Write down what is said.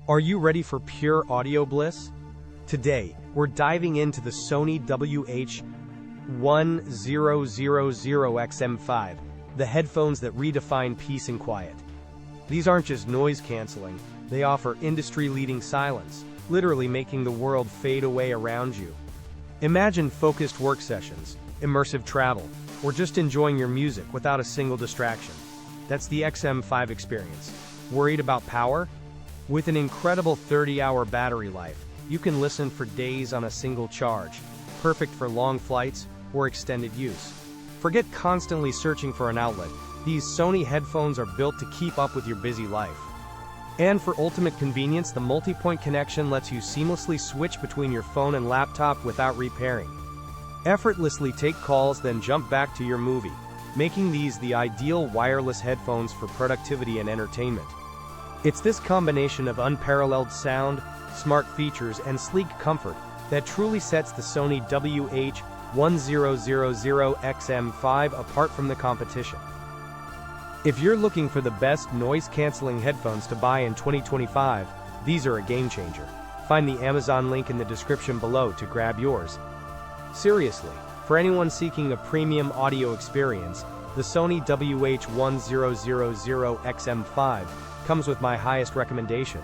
Are you ready for pure audio bliss? Today, we're diving into the Sony WH-1000XM5, the headphones that redefine peace and quiet. These aren't just noise canceling, they offer industry-leading silence, literally making the world fade away around you. Imagine focused work sessions, immersive travel, or just enjoying your music without a single distraction. That's the XM5 experience. Worried about power? With an incredible 30-hour battery life, you can listen for days on a single charge, perfect for long flights or extended use. Forget constantly searching for an outlet. These Sony headphones are built to keep up with your busy life. And for ultimate convenience, the multipoint connection lets you seamlessly switch between your phone and laptop without repairing. Effortlessly take calls, then jump back to your movie, making these the ideal wireless headphones for productivity and entertainment. It's this combination of unparalleled sound, smart features, and sleek comfort that truly sets the Sony WH-1000XM5 apart from the competition. If you're looking for the best noise-canceling headphones to buy in 2025, these are a game-changer. Find the Amazon link in the description below to grab yours. Seriously, for anyone seeking a premium audio experience, the Sony WH-1000XM5 comes with my highest recommendation.